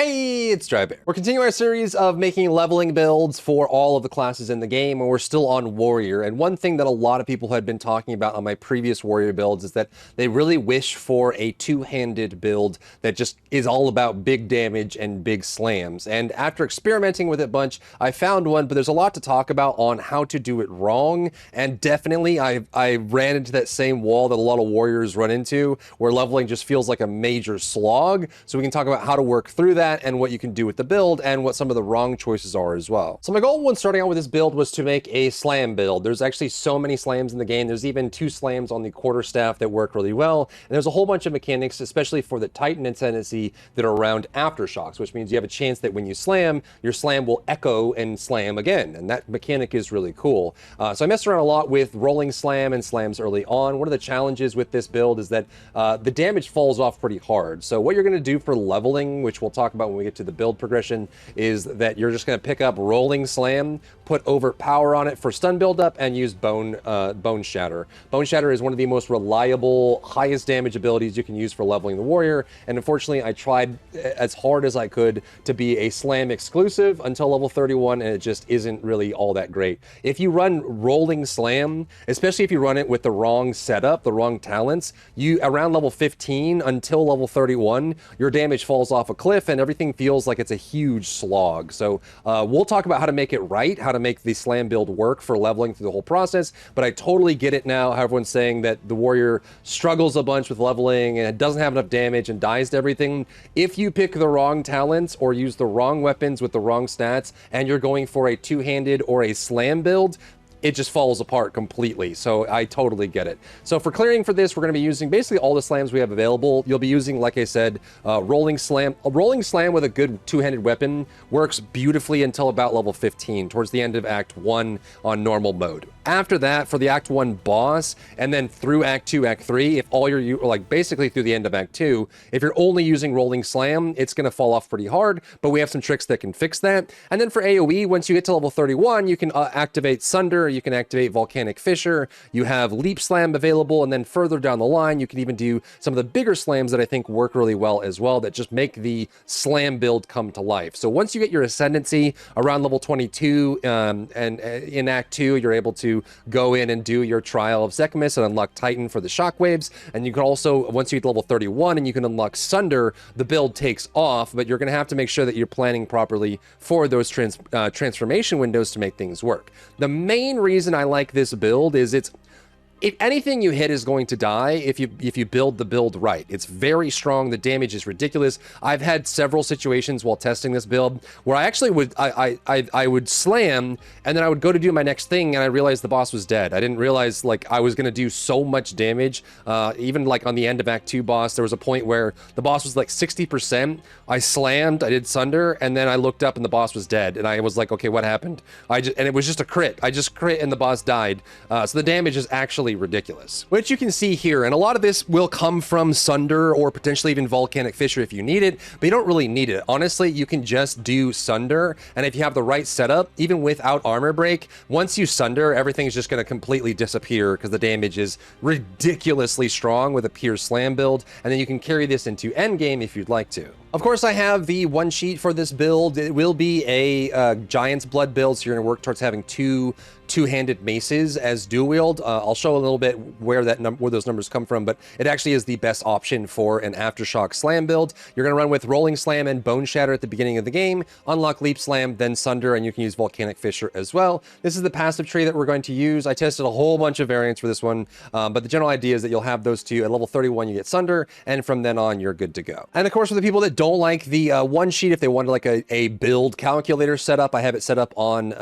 Hey, it's Drybear. We're continuing our series of making leveling builds for all of the classes in the game, and we're still on Warrior. And one thing that a lot of people had been talking about on my previous Warrior builds is that they really wish for a two-handed build that just is all about big damage and big slams. And after experimenting with it a bunch, I found one, but there's a lot to talk about on how to do it wrong. And definitely, I ran into that same wall that a lot of Warriors run into, where leveling just feels like a major slog. So we can talk about how to work through that and what you can do with the build and what some of the wrong choices are as well. So my goal when starting out with this build was to make a slam build. There's actually so many slams in the game. There's even 2 slams on the quarterstaff that work really well. And there's a whole bunch of mechanics, especially for the Titan Ascendancy, that are around aftershocks, which means you have a chance that when you slam, your slam will echo and slam again. And that mechanic is really cool. So I messed around a lot with rolling slam and slams early on. One of the challenges with this build is that the damage falls off pretty hard. So what you're going to do for leveling, which we'll talk about when we get to the build progression, is that you're just going to pick up rolling slam, put overpower on it for stun buildup, and use bone shatter. Bone shatter is one of the most reliable, highest damage abilities you can use for leveling the warrior, and unfortunately I tried as hard as I could to be a slam exclusive until level 31, and it just isn't really all that great. If you run rolling slam, especially if you run it with the wrong setup, the wrong talents, you around level 15 until level 31, your damage falls off a cliff and everything feels like it's a huge slog. So we'll talk about how to make it right, how to make the slam build work for leveling through the whole process, but I totally get it now how everyone's saying that the warrior struggles a bunch with leveling and it doesn't have enough damage and dies to everything. If you pick the wrong talents or use the wrong weapons with the wrong stats and you're going for a two-handed or a slam build, it just falls apart completely. So I totally get it. So for clearing for this, we're going to be using basically all the slams we have available. You'll be using, like I said, rolling slam. A rolling slam with a good two-handed weapon works beautifully until about level 15, towards the end of Act 1 on normal mode. After that, for the Act 1 boss, and then through Act 2, Act 3, if all you're, like basically through the end of Act 2, if you're only using rolling slam, it's going to fall off pretty hard, but we have some tricks that can fix that. And then for AoE, once you get to level 31, you can activate Sunder, you can activate Volcanic Fissure, you have Leap Slam available, and then further down the line, you can even do some of the bigger slams that I think work really well as well, that just make the slam build come to life. So once you get your Ascendancy around level 22, and in Act 2, you're able to go in and do your Trial of Sekhmet and unlock Titan for the shockwaves, and you can also, once you get to level 31 and you can unlock Sunder, the build takes off, but you're going to have to make sure that you're planning properly for those transformation windows to make things work. The main reason I like this build is if anything you hit is going to die if you build the build right. It's very strong. The damage is ridiculous. I've had several situations while testing this build where I actually would I would slam and then I would go to do my next thing and I realized the boss was dead. I didn't realize like I was going to do so much damage. Even like on the end of Act 2 boss, there was a point where the boss was like 60%. I slammed, I did Sunder, and then I looked up and the boss was dead. And I was like, okay, what happened? And it was just a crit. I just crit and the boss died. So the damage is actually ridiculous, which you can see here, and a lot of this will come from Sunder or potentially even Volcanic Fissure if you need it, but you don't really need it. Honestly, you can just do Sunder, and if you have the right setup, even without armor break, once you Sunder, everything's just going to completely disappear because the damage is ridiculously strong with a pure slam build, and then you can carry this into endgame if you'd like to. Of course, I have the one sheet for this build. It will be a Giant's Blood build, so you're going to work towards having two-handed maces as dual wield. I'll show a little bit where those numbers come from, but it actually is the best option for an Aftershock Slam build. You're going to run with Rolling Slam and Bone Shatter at the beginning of the game, unlock Leap Slam, then Sunder, and you can use Volcanic Fissure as well. This is the passive tree that we're going to use. I tested a whole bunch of variants for this one, but the general idea is that you'll have those two. At level 31, you get Sunder, and from then on, you're good to go. And of course, for the people that don't like the one sheet, if they wanted like a build calculator setup, I have it set up on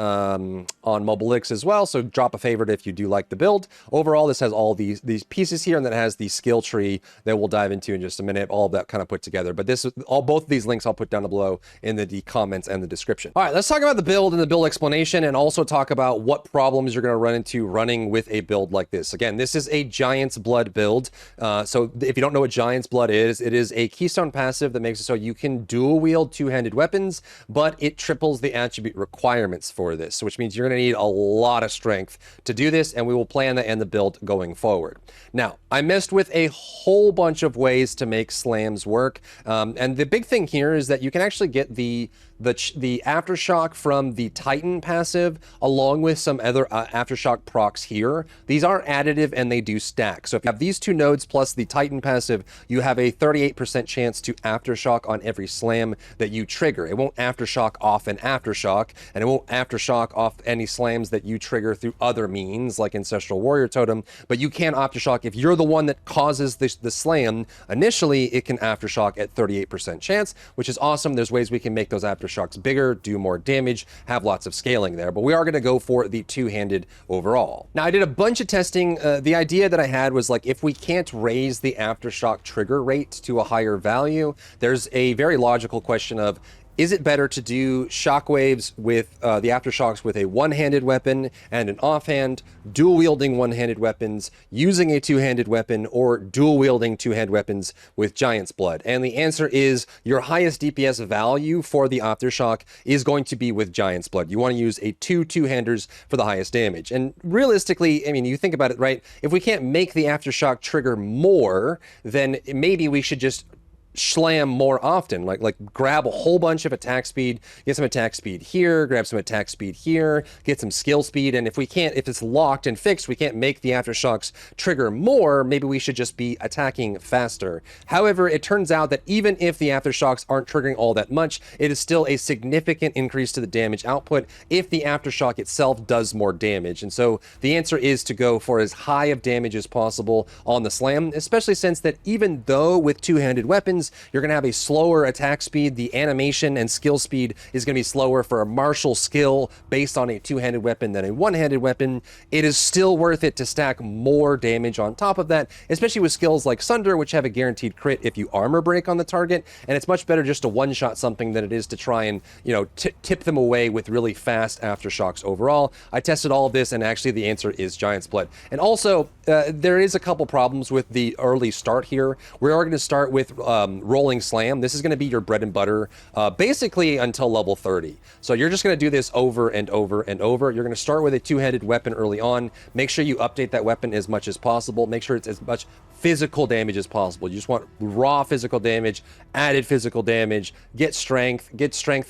Mobilix as well, so drop a favorite if you do like the build. Overall, this has all these pieces here, and then it has the skill tree that we'll dive into in just a minute, all of that kind of put together. But both of these links I'll put down below in the comments and the description. All right, let's talk about the build and the build explanation, and also talk about what problems you're going to run into running with a build like this. Again, this is a Giant's Blood build. So if you don't know what Giant's Blood is, it is a keystone passive that makes it so you can dual wield two-handed weapons, but it triples the attribute requirements for this, so which means you're going to need a lot of strength to do this, and we will plan that in the build going forward. Now, I messed with a whole bunch of ways to make slams work, and the big thing here is that you can actually get the aftershock from the Titan passive along with some other aftershock procs here. These are additive and they do stack. So if you have these two nodes plus the Titan passive, you have a 38% chance to aftershock on every slam that you trigger. It won't aftershock off an aftershock, and it won't aftershock off any slams that you trigger through other means like Ancestral Warrior Totem, but you can aftershock if you're the one that causes the slam. Initially, it can aftershock at 38% chance, which is awesome. There's ways we can make those aftershocks bigger, do more damage, have lots of scaling there, but we are going to go for the two-handed overall. Now, I did a bunch of testing. The idea that I had was like, if we can't raise the aftershock trigger rate to a higher value, there's a very logical question of, is it better to do shockwaves with the aftershocks with a one-handed weapon and an offhand, dual-wielding one-handed weapons, using a two-handed weapon, or dual-wielding two-handed weapons with Giant's Blood? And the answer is your highest DPS value for the aftershock is going to be with Giant's Blood. You want to use a two-handers for the highest damage. And realistically, I mean, you think about it, right? If we can't make the aftershock trigger more, then maybe we should just slam more often, like grab a whole bunch of attack speed, get some attack speed here, grab some attack speed here, get some skill speed, and if it's locked and fixed, we can't make the aftershocks trigger more, maybe we should just be attacking faster. However, it turns out that even if the aftershocks aren't triggering all that much, it is still a significant increase to the damage output if the aftershock itself does more damage. And so the answer is to go for as high of damage as possible on the slam, especially since that even though with two-handed weapons, you're going to have a slower attack speed, the animation and skill speed is going to be slower for a martial skill based on a two-handed weapon than a one-handed weapon. It is still worth it to stack more damage on top of that, especially with skills like Sunder, which have a guaranteed crit if you armor break on the target, and it's much better just to one-shot something than it is to try and, you know, tip them away with really fast aftershocks overall. I tested all of this, and actually the answer is Giant's Blood. And also, there is a couple problems with the early start here. We are going to start with Rolling Slam. This is going to be your bread and butter basically until level 30. So you're just going to do this over and over and over. You're going to start with a two-handed weapon early on. Make sure you update that weapon as much as possible. Make sure it's as much physical damage as possible. You just want raw physical damage, added physical damage, get strength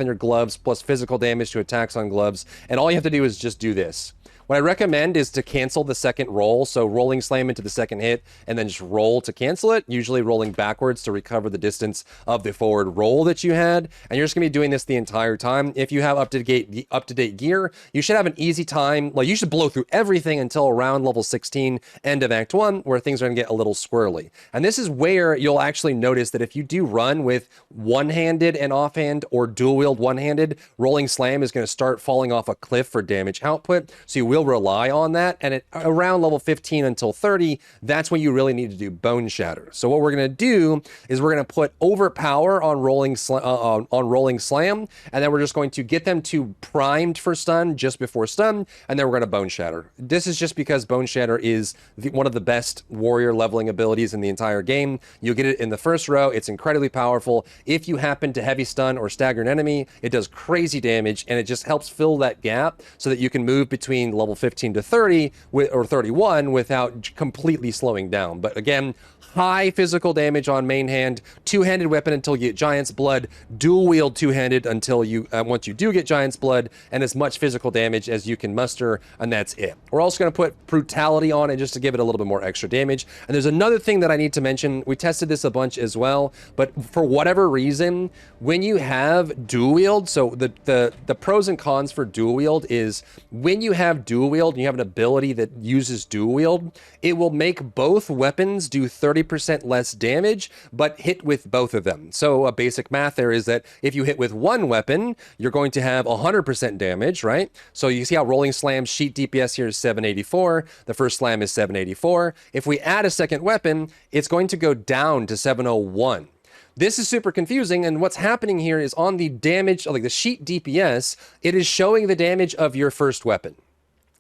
on your gloves, plus physical damage to attacks on gloves. And all you have to do is just do this. What I recommend is to cancel the second roll, so rolling slam into the second hit, and then just roll to cancel it, usually rolling backwards to recover the distance of the forward roll that you had, and you're just going to be doing this the entire time. If you have up-to-date gear, you should have an easy time. Like, you should blow through everything until around level 16, end of Act 1, where things are going to get a little squirrely. And this is where you'll actually notice that if you do run with one-handed and offhand or dual-wield one-handed, rolling slam is going to start falling off a cliff for damage output, so you will rely on that, and at around level 15 until 30, that's when you really need to do Bone Shatter. So what we're going to do is we're going to put Overpower on Rolling Slam, and then we're just going to get them to primed for stun just before stun, and then we're going to Bone Shatter. This is just because Bone Shatter is one of the best warrior leveling abilities in the entire game. You'll get it in the first row. It's incredibly powerful. If you happen to heavy stun or stagger an enemy, it does crazy damage, and it just helps fill that gap so that you can move between level 15 to 30 or 31 without completely slowing down. But again, high physical damage on main hand, two-handed weapon until you get Giant's Blood, dual wield two-handed until you once you do get Giant's Blood, and as much physical damage as you can muster, and that's it. We're also going to put Brutality on it just to give it a little bit more extra damage. And there's another thing that I need to mention. We tested this a bunch as well, but for whatever reason, when you have dual wield, so the pros and cons for dual wield is when you have dual wield and you have an ability that uses dual wield, it will make both weapons do 30% less damage, but hit with both of them. So a basic math there is that if you hit with one weapon, you're going to have 100% damage, right? So you see how Rolling Slam's sheet DPS here is 784. The first slam is 784. If we add a second weapon, it's going to go down to 701. This is super confusing, and what's happening here is on the damage, like the sheet DPS, it is showing the damage of your first weapon.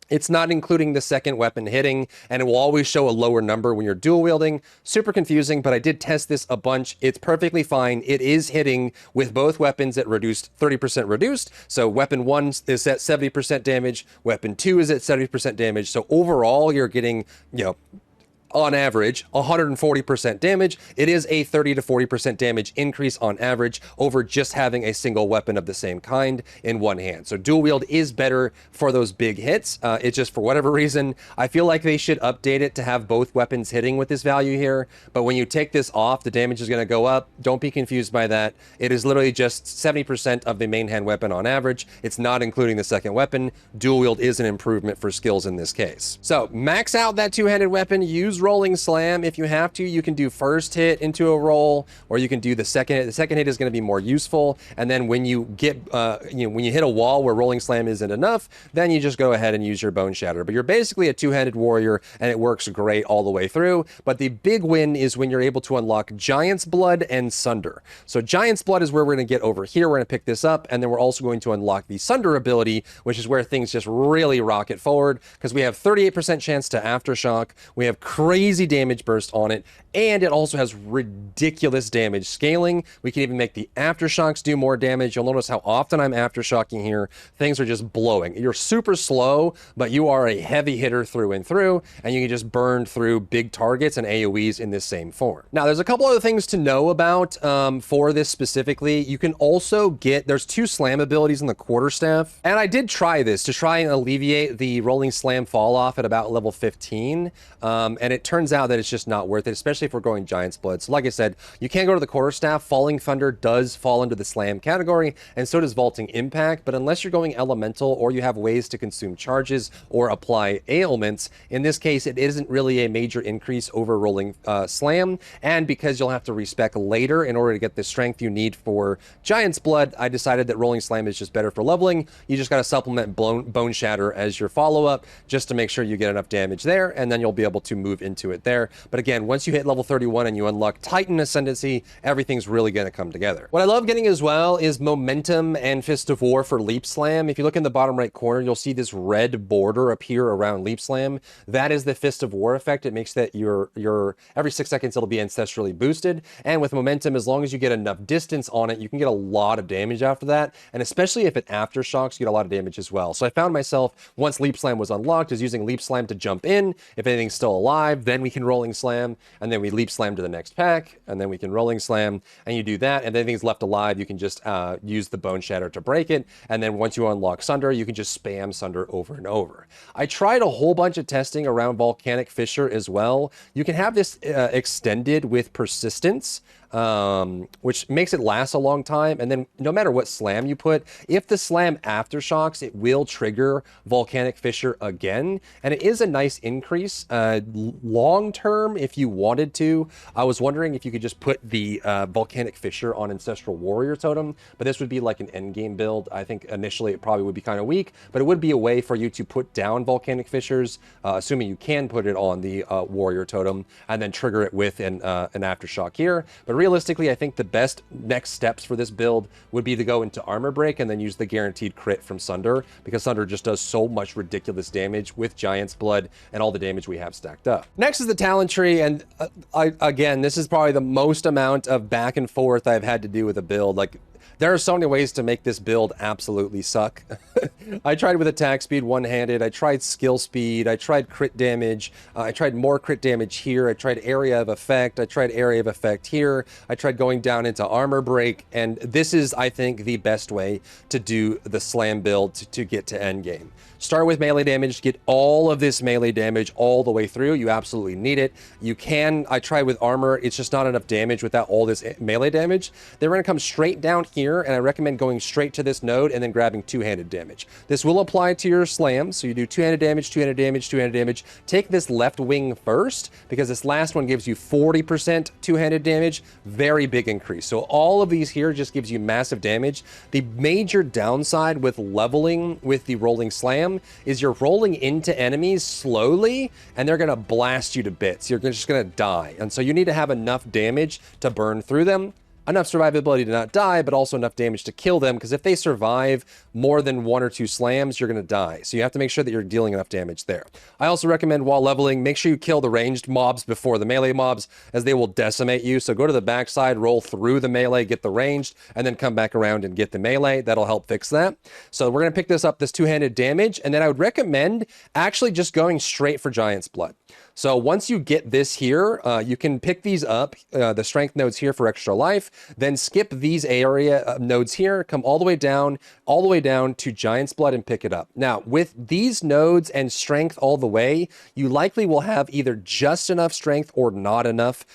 It's not including the second weapon hitting, and it will always show a lower number when you're dual wielding. Super confusing, but I did test this a bunch. It's perfectly fine. It is hitting with both weapons at reduced, 30% reduced. So weapon 1 is at 70% damage. Weapon 2 is at 70% damage. So overall, you're getting, you know, on average, 140% damage. It is a 30 to 40% damage increase on average over just having a single weapon of the same kind in one hand. So dual wield is better for those big hits. It's just, for whatever reason, I feel like they should update it to have both weapons hitting with this value here. But when you take this off, the damage is going to go up. Don't be confused by that. It is literally just 70% of the main hand weapon on average. It's not including the second weapon. Dual wield is an improvement for skills in this case. So max out that two-handed weapon. Use rolling slam if you have to. You can do first hit into a roll, or you can do the second hit. The second hit is going to be more useful. And then when you get, when you hit a wall where rolling slam isn't enough, then you just go ahead and use your bone shatter. But you're basically a two-handed warrior, and it works great all the way through. But the big win is when you're able to unlock Giant's Blood and Sunder. So Giant's Blood is where we're going to get over here. We're going to pick this up, and then we're also going to unlock the Sunder ability, which is where things just really rocket forward, because we have 38% chance to aftershock. We have crazy damage burst on it, and it also has ridiculous damage scaling. We can even make the aftershocks do more damage. You'll notice how often I'm aftershocking here. Things are just blowing. You're super slow, but you are a heavy hitter through and through, and you can just burn through big targets and AoEs in this same form. Now, there's a couple other things to know about for this specifically. You can also get, there's 2 slam abilities in the quarterstaff, and I did try this to try and alleviate the rolling slam fall off at about level 15, and it turns out that it's just not worth it, especially if we're going Giant's Blood. So like I said, you can go to the quarterstaff. Falling Thunder does fall into the slam category, and so does Vaulting Impact, but unless you're going elemental or you have ways to consume charges or apply ailments, in this case it isn't really a major increase over rolling slam, and because you'll have to respec later in order to get the strength you need for Giant's Blood, I decided that rolling slam is just better for leveling. You just got to supplement bone shatter as your follow-up just to make sure you get enough damage there, and then you'll be able to move into it there. But again, once you hit level 31 and you unlock Titan Ascendancy, everything's really going to come together. What I love getting as well is Momentum and Fist of War for Leap Slam. If you look in the bottom right corner, you'll see this red border appear around Leap Slam. That is the Fist of War effect. It makes that your every 6 seconds it'll be ancestrally boosted, and with Momentum, as long as you get enough distance on it, you can get a lot of damage after that, and especially if it aftershocks, you get a lot of damage as well. So I found myself, once Leap Slam was unlocked, is using Leap Slam to jump in. If anything's still alive, then we can Rolling Slam, and then we Leap Slam to the next pack, and then we can Rolling Slam, and you do that, and if anything's left alive, you can just use the Bone Shatter to break it, and then once you unlock Sunder, you can just spam Sunder over and over. I tried a whole bunch of testing around Volcanic Fissure as well. You can have this extended with Persistence, which makes it last a long time, and then no matter what slam you put, if the slam aftershocks, it will trigger Volcanic Fissure again, and it is a nice increase long term if you wanted to. I was wondering if you could just put the Volcanic Fissure on Ancestral Warrior Totem, but this would be like an endgame build. I think initially it probably would be kind of weak, but it would be a way for you to put down Volcanic Fissures, assuming you can put it on the Warrior Totem, and then trigger it with an Aftershock here. But realistically, I think the best next steps for this build would be to go into Armor Break and then use the guaranteed crit from Sunder, because Sunder just does so much ridiculous damage with Giant's Blood and all the damage we have stacked up. Next is the Talent Tree, and again, this is probably the most amount of back and forth I've had to do with a build. Like, there are so many ways to make this build absolutely suck. I tried with attack speed one-handed, I tried skill speed, I tried crit damage, I tried more crit damage here, I tried area of effect, I tried area of effect here, I tried going down into armor break, and this is, I think, the best way to do the slam build to get to endgame. Start with melee damage, get all of this melee damage all the way through. You absolutely need it. You can, I tried with armor, it's just not enough damage without all this melee damage. Then we're gonna come straight down here, and I recommend going straight to this node and then grabbing two-handed damage. This will apply to your slam, so you do two-handed damage, two-handed damage, two-handed damage. Take this left wing first, because this last one gives you 40% two-handed damage, very big increase. So all of these here just gives you massive damage. The major downside with leveling with the rolling slam is you're rolling into enemies slowly, and they're gonna blast you to bits. You're just gonna die, and so you need to have enough damage to burn through them. enough survivability to not die, but also enough damage to kill them, because if they survive more than 1 or 2 slams, you're going to die. So you have to make sure that you're dealing enough damage there. I also recommend while leveling, make sure you kill the ranged mobs before the melee mobs, as they will decimate you. So go to the backside, roll through the melee, get the ranged, and then come back around and get the melee. That'll help fix that. So we're going to pick this up, this two-handed damage, and then I would recommend actually just going straight for Giant's Blood. So once you get this here, you can pick these up, the strength nodes here for extra life, then skip these area nodes here, come all the way down to Giant's Blood and pick it up. Now, with these nodes and strength all the way, you likely will have either just enough strength or not enough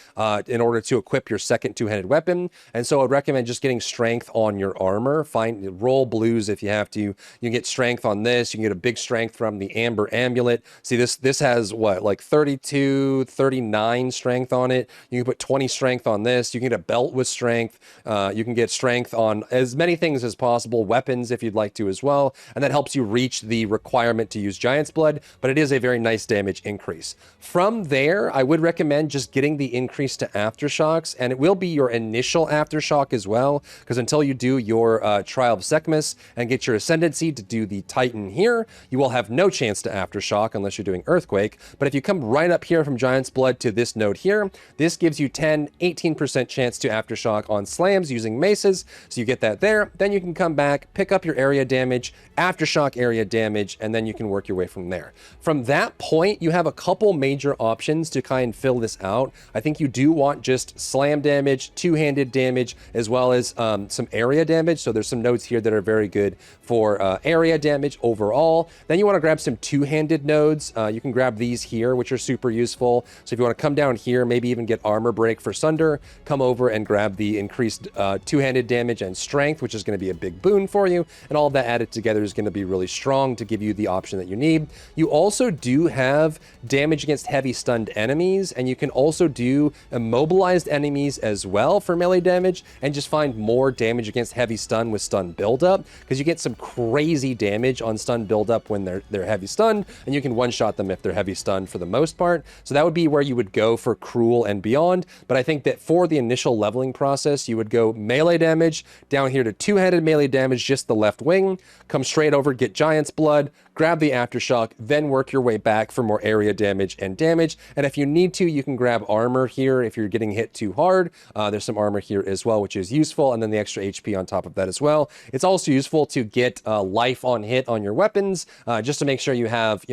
in order to equip your second two-handed weapon. And so I'd recommend just getting strength on your armor. Roll blues if you have to. You can get strength on this. You can get a big strength from the Amber Amulet. See, this has what, like 32, 39 strength on it. You can put 20 strength on this. You can get a belt with strength. You can get strength on as many things as possible, weapons if you'd like to as well. And that helps you reach the requirement to use Giant's Blood, but it is a very nice damage increase. From there, I would recommend just getting the increase to Aftershocks, and it will be your initial Aftershock as well, because until you do your Trial of Sekhmet and get your Ascendancy to do the Titan here, you will have no chance to Aftershock unless you're doing Earthquake. But if you come right up here from Giant's Blood to this node here, this gives you 18% chance to Aftershock on slams using maces, so you get that there. Then you can come back, pick up your area damage, Aftershock area damage, and then you can work your way from there. From that point, you have a couple major options to kind of fill this out. I think you do want just slam damage, two-handed damage, as well as some area damage. So there's some nodes here that are very good for area damage overall. Then you want to grab some two-handed nodes. You can grab these here, which are super useful. So if you want to come down here, maybe even get armor break for Sunder, come over and grab the increased two-handed damage and strength, which is going to be a big boon for you. And all of that added together is going to be really strong to give you the option that you need. You also do have damage against heavy stunned enemies, and you can also do immobilized enemies as well for melee damage, and just find more damage against heavy stun with stun buildup, because you get some crazy damage on stun buildup when they're heavy stunned, and you can one-shot them if they're heavy stunned for the most part. So that would be where you would go for Cruel and beyond. But I think that for the initial leveling process, you would go melee damage down here to two-handed melee damage, just the left wing, come straight over, get Giant's Blood, grab the Aftershock, then work your way back for more area damage and damage. And if you need to, you can grab armor here if you're getting hit too hard. There's some armor here as well, which is useful, and then the extra HP on top of that as well. It's also useful to get life on hit on your weapons, just to make sure you have,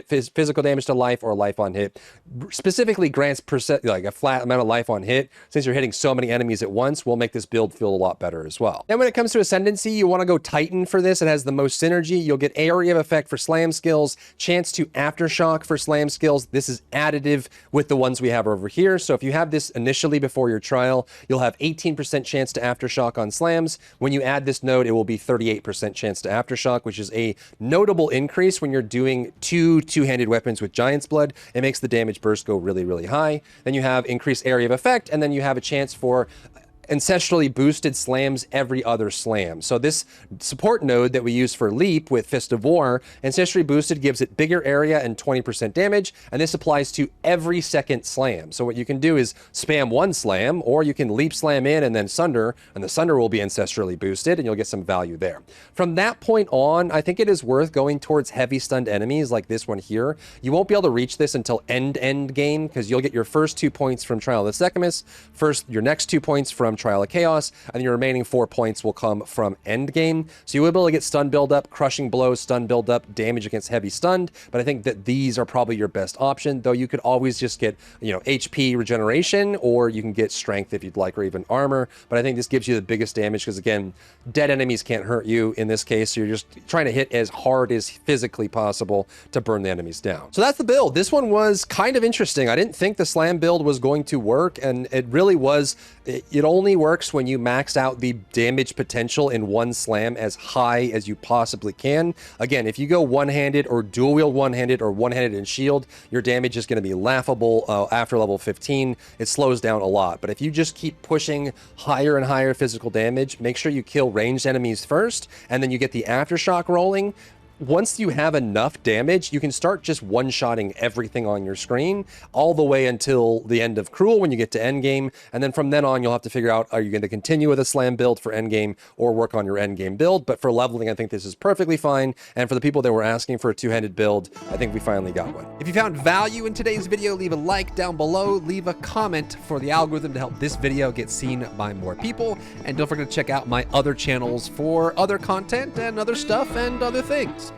physical damage to life or life on hit. Specifically grants like a flat amount of life on hit. Since you're hitting so many enemies at once, will make this build feel a lot better as well. And when it comes to Ascendancy, you want to go Titan for this. It has the most synergy. You'll get area of effect for slam skills, chance to Aftershock for slam skills. This is additive with the ones we have over here. So if you have this initially before your trial, you'll have 18% chance to Aftershock on slams. When you add this node, it will be 38% chance to Aftershock, which is a notable increase when you're doing two-handed weapons with Giant's Blood. It makes the damage burst go really, really high. Then you have increased area of effect, and then you have a chance for ancestrally boosted slams every other slam. So this support node that we use for Leap with Fist of War, ancestrally boosted gives it bigger area and 20% damage, and this applies to every second slam. So what you can do is spam one slam, or you can Leap Slam in and then Sunder, and the Sunder will be ancestrally boosted, and you'll get some value there. From that point on, I think it is worth going towards heavy stunned enemies like this one here. You won't be able to reach this until end game, because you'll get your first 2 points from Trial of the Sekhmet, your next 2 points from Trial of Chaos, and your remaining 4 points will come from endgame. So you will be able to get stun buildup, crushing blows, stun buildup, damage against heavy stunned, but I think that these are probably your best option, though you could always just get, HP regeneration, or you can get strength if you'd like, or even armor. But I think this gives you the biggest damage, because again, dead enemies can't hurt you in this case, so you're just trying to hit as hard as physically possible to burn the enemies down. So that's the build. This one was kind of interesting. I didn't think the slam build was going to work, and it really was. It only works when you max out the damage potential in one slam as high as you possibly can. Again, if you go one-handed or dual wield one-handed or one-handed and shield, your damage is going to be laughable after level 15. It slows down a lot. But if you just keep pushing higher and higher physical damage, make sure you kill ranged enemies first, and then you get the Aftershock rolling. once you have enough damage, you can start just one-shotting everything on your screen all the way until the end of Cruel when you get to endgame. And then from then on, you'll have to figure out, are you going to continue with a slam build for endgame or work on your endgame build? But for leveling, I think this is perfectly fine. And for the people that were asking for a two-handed build, I think we finally got one. If you found value in today's video, leave a like down below, leave a comment for the algorithm to help this video get seen by more people. And don't forget to check out my other channels for other content and other stuff and other things.